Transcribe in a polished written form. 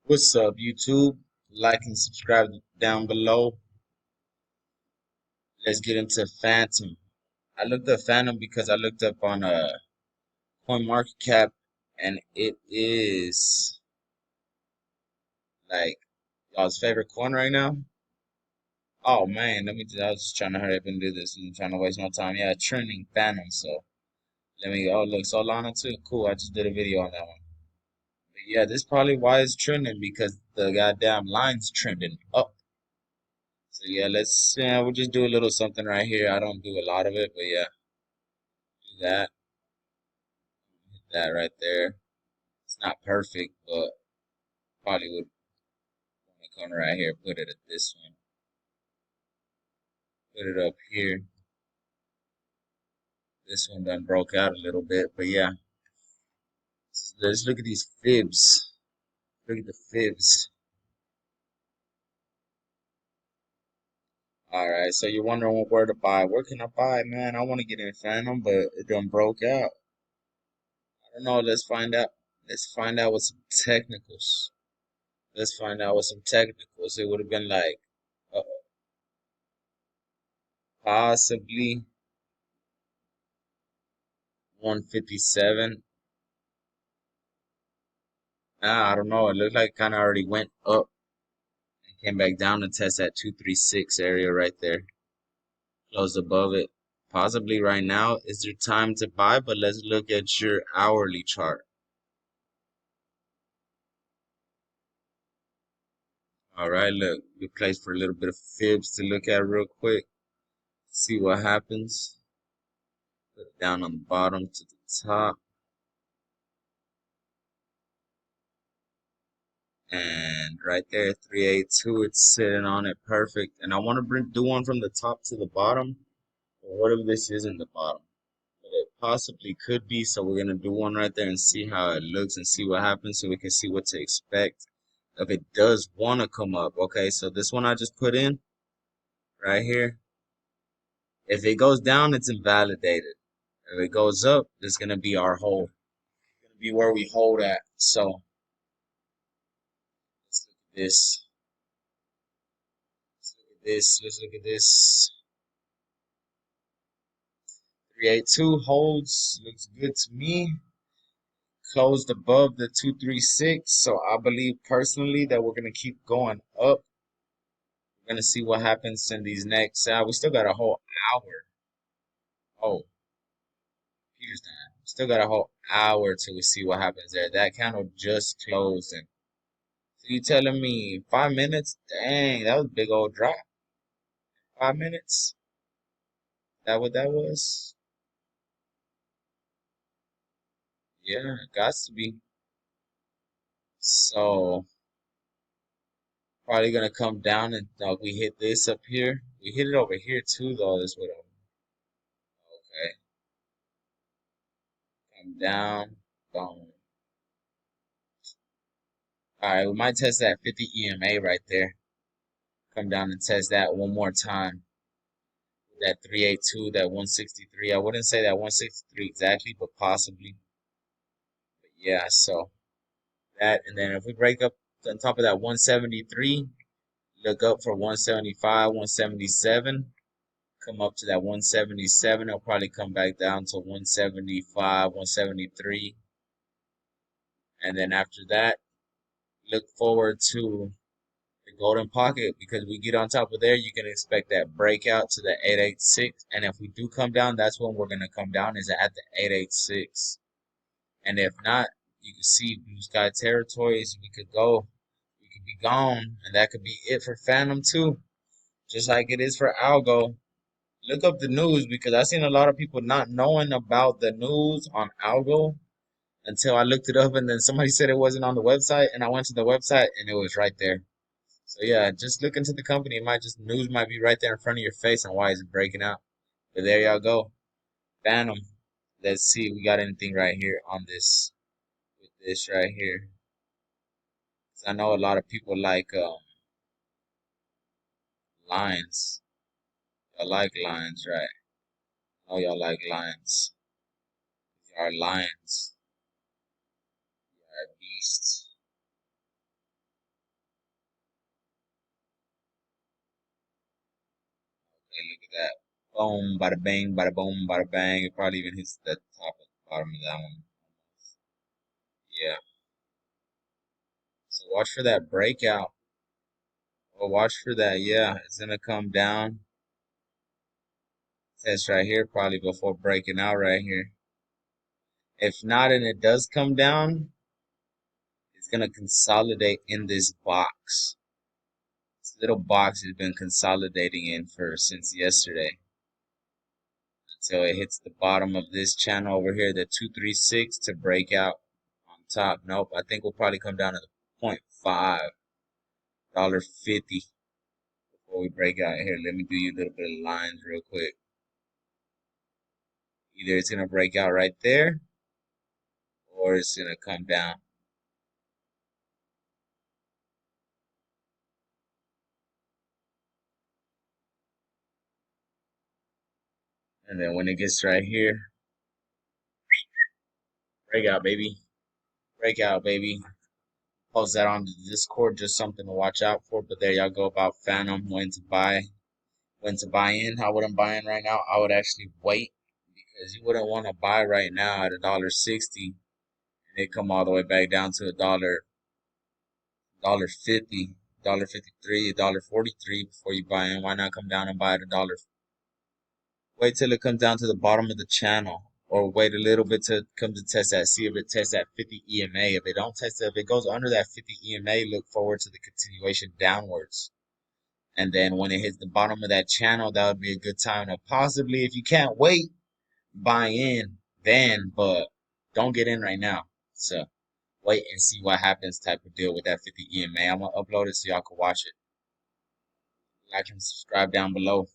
What's up, YouTube? Like and subscribe down below. Let's get into Phantom. I looked up Phantom because I looked up on Coin Market Cap, and it is like y'all's favorite coin right now. Oh man, I was just trying to hurry up and do this. I'm trying to waste no time. Yeah, trending Phantom. So let me. Oh look, Solana too. Cool. I just did a video on that one. But yeah, this is probably why it's trending because the goddamn line's trending up. So yeah, we'll just do a little something right here. I don't do a lot of it, but yeah, do that, hit that right there. It's not perfect, but probably would want to come right here, put it at this one, put it up here. This one done broke out a little bit, but yeah, let's look at these fibs. Look at the fibs. All right, so you're wondering where to buy. Where can I buy, man? I want to get in Phantom, but it done broke out. I don't know. Let's find out. Let's find out with some technicals. Let's find out with some technicals. It would have been like uh, possibly 157. I don't know. It looked like it kind of already went up and came back down to test that 236 area right there. Closed above it. Possibly right now is your time to buy, but let's look at your hourly chart. All right, look, we placed for a little bit of fibs to look at real quick. See what happens. Put it down on the bottom to the top. And right there, 382, it's sitting on it perfect. And I want to do one from the top to the bottom. But what if this isn't the bottom? But it possibly could be, so we're gonna do one right there and see how it looks and see what happens so we can see what to expect if it does want to come up. Okay, so this one I just put in right here. If it goes down, it's invalidated. If it goes up, it's gonna be our hold. It's gonna be where we hold at. So let's look at this. Let's look at this. Let's look at this. 382 holds. Looks good to me. Closed above the 236. So I believe personally that we're going to keep going up. We're going to see what happens in these next. We still got a whole hour. Oh, Peter's down. Still got a whole hour till we see what happens there. That candle just closed. And so you telling me 5 minutes? Dang, that was a big old drop. 5 minutes? That what that was? Yeah, it got to be. So probably gonna come down and we hit this up here. We hit it over here too, though. This would okay. Come down. Boom. All right, we might test that 50 EMA right there. Come down and test that one more time. That 382, that 163. I wouldn't say that 163 exactly, but possibly. But yeah, so that, and then if we break up on top of that 173, look up for 175, 177. Come up to that 177. It'll probably come back down to 175, 173. And then after that, look forward to the golden pocket because we get on top of there, you can expect that breakout to the 886. And if we do come down, that's when we're gonna come down is at the 886. And if not, you can see blue sky territories. We could be gone, and that could be it for Phantom too, just like it is for Algo. Look up the news because I've seen a lot of people not knowing about the news on Algo until I looked it up, and then somebody said it wasn't on the website, and I went to the website and it was right there. So yeah, just look into the company. It might just news might be right there in front of your face and why is it breaking out. But there y'all go. Phantom. Let's see if we got anything right here on this with this right here. 'Cause I know a lot of people like lions. Y'all like lions, right? I know y'all like lions. Y'all are lions. Y'all are beasts. Hey, look at that. Boom, bada bang, bada boom, bada bang. It probably even hits the top of the bottom of that one. Yeah. So watch for that breakout. Or watch for that. Yeah, it's gonna come down. Test right here, probably before breaking out right here. If not, and it does come down, it's gonna consolidate in this box. This little box has been consolidating in for since yesterday until it hits the bottom of this channel over here, the 236, to break out on top. Nope, I think we'll probably come down to the .5, $1.50 before we break out here. Let me do you a little bit of lines real quick. Either it's gonna break out right there, or it's gonna come down. And then when it gets right here, breakout, baby. Breakout, baby. Post that on the Discord, just something to watch out for. But there y'all go about Fantom, when to buy, when to buy in. I wouldn't buy in right now. I would actually wait because you wouldn't want to buy right now at $1.60 and it come all the way back down to $1.50, $1.53, $1.43 before you buy in. Why not come down and buy at a dollar? Wait till it comes down to the bottom of the channel, or wait a little bit to come to test that. See if it tests that 50 EMA. If it don't test it, if it goes under that 50 EMA, look forward to the continuation downwards. And then when it hits the bottom of that channel, that would be a good time to possibly, if you can't wait, buy in then, but don't get in right now. So wait and see what happens type of deal with that 50 EMA. I'm gonna upload it so y'all can watch it. Like and subscribe down below.